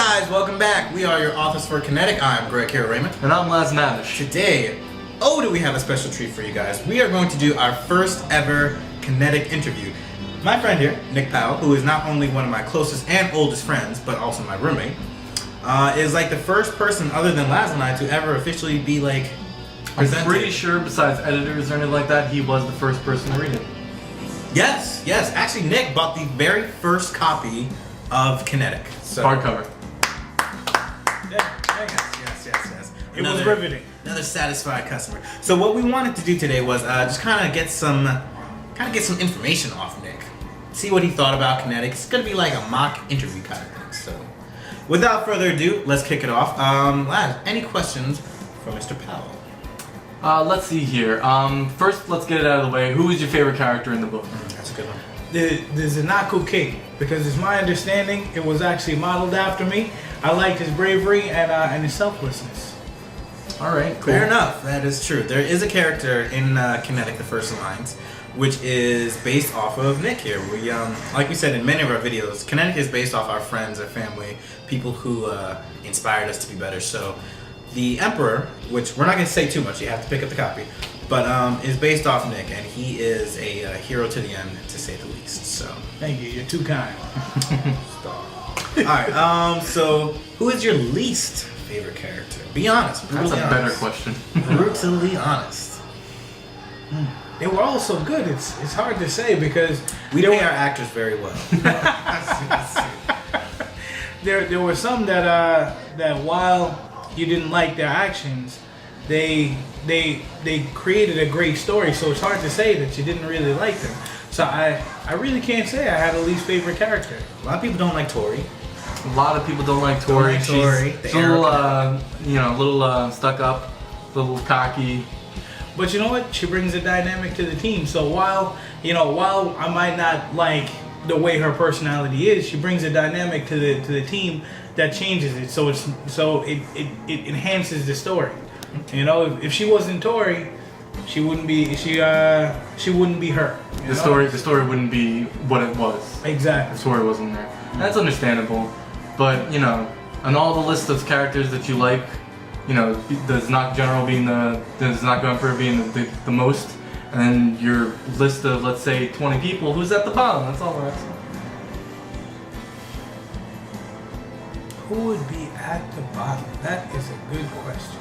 guys, welcome back. We are your Office for Kinetic. I'm Greg here, Raymond. And I'm Laz Navish. Today, do we have a special treat for you guys. We are going to do our first ever Kinetic interview. My friend here, Nick Powell, who is not only one of my closest and oldest friends, but also my roommate, is like the first person other than Laz and I to ever officially be like presented. I'm pretty sure besides editors or anything like that, he was the first person to read it. Yes. Actually, Nick bought the very first copy of Kinetic. So, Hardcover. Yes. It was riveting. Another satisfied customer. So what we wanted to do today was just kind of get some information off Nick. See what he thought about Kinetic. It's gonna be like a mock interview kind of thing. So, without further ado, let's kick it off. Lad, any questions for Mr. Powell? Let's see here. First, let's get it out of the way. Who is your favorite character in the book? That's a good one. The Zanaku King, because it's my understanding it was actually modeled after me. I liked his bravery and his selflessness. All right, cool. Fair enough. That is true. There is a character in Kinetic: The First Alliance, which is based off of Nick here. We, like we said in many of our videos, Kinetic is based off our friends, our family, people who inspired us to be better. So, the Emperor, which we're not going to say too much, you have to pick up the copy, but is based off Nick, and he is a hero to the end, to say the least. So, Thank you. You're too kind. all right. So, who is your least favorite character? Be honest. That's a honest. better question. Brutally honest. They were all so good. It's hard to say because We pay our actors very well. there were some that while you didn't like their actions, they created a great story. So it's hard to say that you didn't really like them. So I really can't say I had a least favorite character. A lot of people don't like Tori. A lot of people don't like Tori. Don't like Tori, the She's a little stuck up, a little cocky. But you know what? She brings a dynamic to the team. So while I might not like the way her personality is, she brings a dynamic to the team that changes it. So it enhances the story. You know, if she wasn't Tori, she wouldn't be her. The story wouldn't be what it was. Exactly. The story wasn't there. That's understandable. But, on all the list of characters that you like, does not going for being the most, and then your list of, let's say, 20 people, who's at the bottom? That's all we're asking. Who would be at the bottom? That is a good question.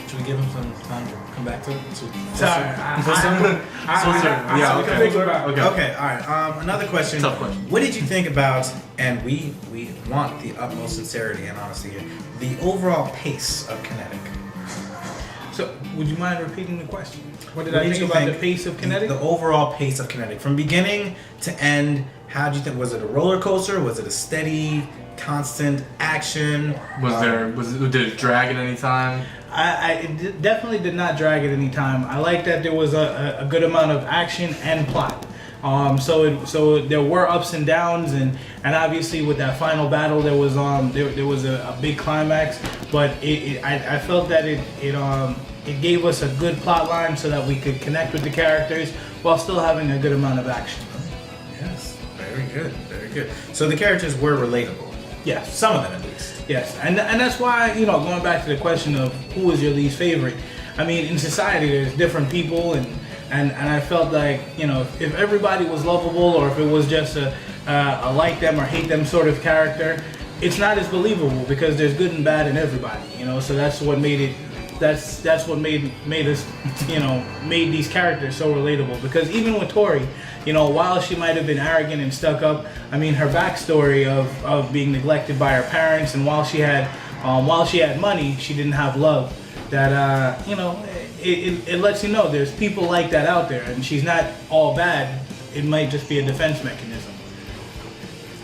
Should we give him some time to come back to it? Sorry, Okay, all right. Another question. Tough question. What did you think about, and we want the utmost sincerity and honesty here, the overall pace of Kinetic? So, would you mind repeating the question? What did I think about the pace of Kinetic? The overall pace of Kinetic. From beginning to end, how did you think? Was it a roller coaster? Was it a steady, constant action? Did it drag at any time? It definitely did not drag at any time. I like that there was a good amount of action and plot. So there were ups and downs, and obviously with that final battle there was a big climax. But I felt that it gave us a good plot line so that we could connect with the characters while still having a good amount of action. Yes, very good. So the characters were relatable. Yes, Some of them at least. yes, and that's why going back to the question of who was your least favorite. I mean, in society there's different people, and I felt like if everybody was lovable, or if it was just a like them or hate them sort of character, it's not as believable because there's good and bad in everybody. So that's what made it. That's what made us made these characters so relatable. Because even with Tori, while she might have been arrogant and stuck up, I mean, her backstory of being neglected by her parents, and while she had money, she didn't have love. That it lets you know there's people like that out there, and she's not all bad. It might just be a defense mechanism.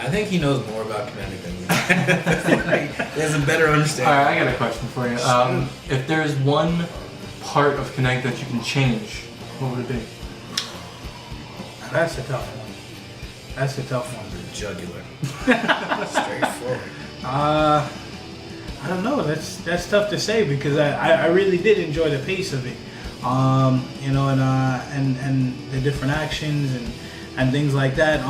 I think he knows more about Kinetic than we do. He has a better understanding. Alright, I got a question for you. If there's one part of Kinetic that you can change, what would it be? That's a tough one. The jugular. Straightforward. I don't know. That's tough to say because I really did enjoy the pace of it. you know, and the different actions and things like that.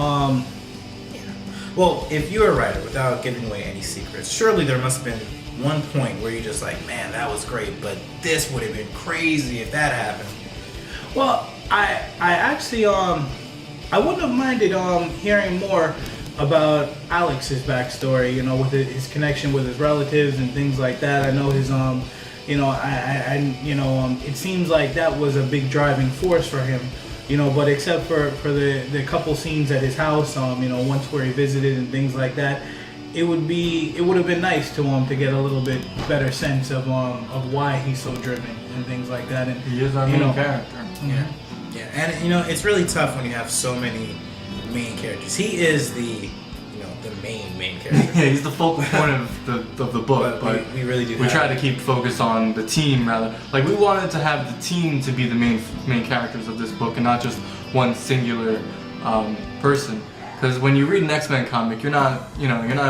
Well, if you're a writer, without giving away any secrets, surely there must have been one point where you're just like, man, that was great, but this would have been crazy if that happened. Well, I actually I wouldn't have minded hearing more about Alex's backstory, you know, with his connection with his relatives and things like that. I know his you know, it seems like that was a big driving force for him, you know, but except for the couple scenes at his house, you know, once where he visited and things like that, it would have been nice to get a little bit better sense of why he's so driven and things like that. And he is our main character. Yeah. Yeah, and you know, it's really tough when you have so many main characters. He is the main character. Yeah, he's the focal point of the book, but we really do. We try to keep focus on the team rather. Like, we wanted to have the team to be the main characters of this book and not just one singular person. Because when you read an X-Men comic, you're not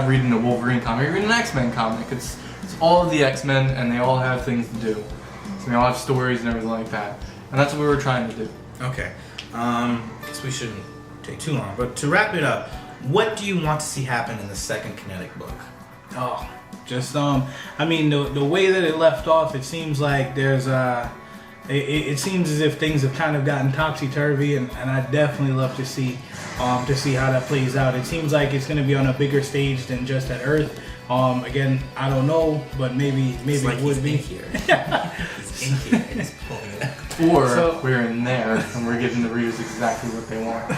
reading a Wolverine comic. You're reading an X-Men comic. It's all of the X-Men, and they all have things to do. So they all have stories and everything like that. And that's what we were trying to do. Okay. Guess we shouldn't take too long. But to wrap it up, what do you want to see happen in the second Kinetic book? Oh, just I mean, the way that it left off, it seems like there's it seems as if things have kind of gotten topsy-turvy, and I'd definitely love to see how that plays out. It seems like it's going to be on a bigger stage than just at Earth. Again, I don't know, but maybe like it would be. He's in here and he's pulling it out. Or we're in there and we're giving the readers exactly what they want.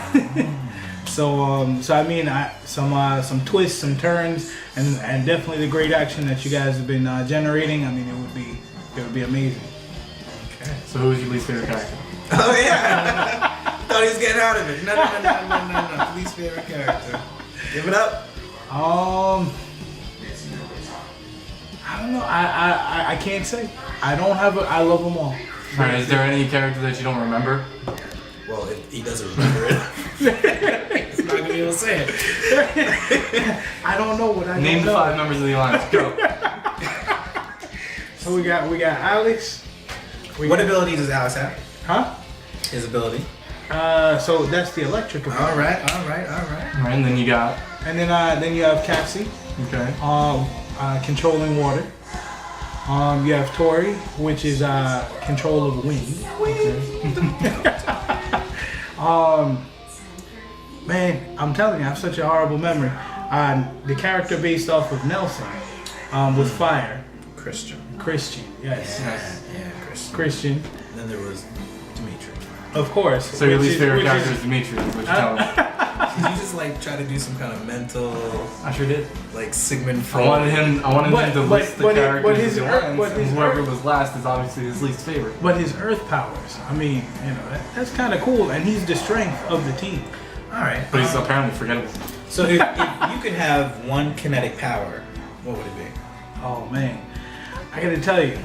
So I mean, some twists, some turns, and definitely the great action that you guys have been generating. I mean, it would be amazing. Okay. So who's your least favorite character? Oh yeah, thought he was getting out of it. No. Least favorite character. Give it up. I don't know. I can't say. I don't have a. I love them all. Alright, is there any character that you don't remember? Well, if he doesn't remember it, he's not gonna be able to say it. I don't know what I Name don't the know. 5 members of the Alliance. Go. So we got Alex. What ability does Alex have? Huh? His ability. So that's the electric ability. All right. Alright, and then you got. And then you have Cassie. Okay. Controlling water. You have Tori, which is control of wind. Man, I'm telling you, I have such a horrible memory. The character based off of Nelson was fire. Christian, yes. Yeah, Christian. Christian. And then there was Dimitri. Of course. So your least favorite character is Dimitri, is what you're telling me. Did you just like try to do some kind of mental, I sure did. like Sigmund Freud? I wanted him to list the characters of the Alliance, and whoever Earth, was last is obviously his least favorite. but his Earth powers, I mean, you know, that's kind of cool, and he's the strength of the team. All right. But he's apparently forgettable. So if you could have one kinetic power, what would it be? Oh man, I gotta tell you,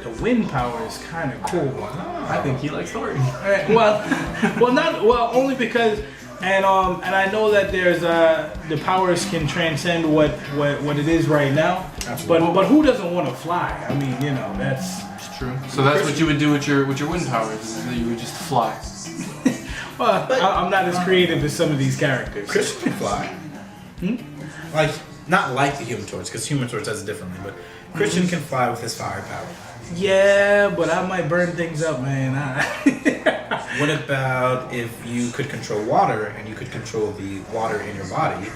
the wind power is kind of cool. I think he likes stories. Well, only because, and I know that there's the powers can transcend what it is right now. Absolutely. But who doesn't want to fly? I mean, you know, that's It's true. So that's what you would do with your wind powers, is that you would just fly. well, I'm not as creative as some of these characters. Christian can fly. Like, not like the Human Torch, because Human Torch does it differently, but Christian can fly with his fire power. Yeah, but I might burn things up, man. What about if you could control water and you could control the water in your body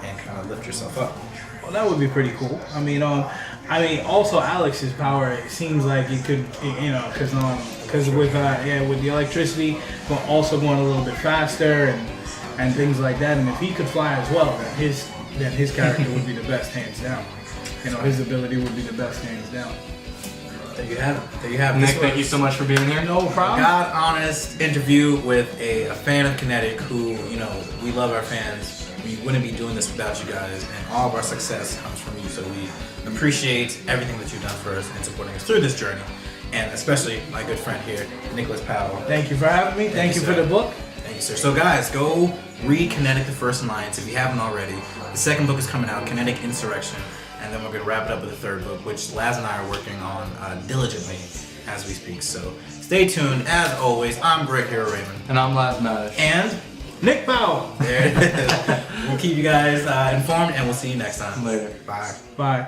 and kind of lift yourself up? Well, that would be pretty cool. I mean, also Alex's power. It seems like it could, you know, because with the electricity, but also going a little bit faster and things like that. And if he could fly as well, then his character would be the best, hands down. You know, his ability would be the best, hands down. There you have it. Nick, thank you so much for being here. No problem. God honest interview with a fan of Kinetic who, you know, we love our fans. We wouldn't be doing this without you guys, and all of our success comes from you. So we appreciate everything that you've done for us and supporting us through this journey. And especially my good friend here, Nicholas Powell. Thank you for having me. Thank you for the book. Thank you, sir. So guys, go read Kinetic the First Alliance if you haven't already. The second book is coming out, Kinetic Insurrection. And then we're going to wrap it up with the third book, which Laz and I are working on diligently. as we speak. So stay tuned. As always, I'm Great Hero Raymond. And I'm Laz Madish. And Nick Powell. there it is. We'll keep you guys informed, and we'll see you next time. Later. Bye. Bye.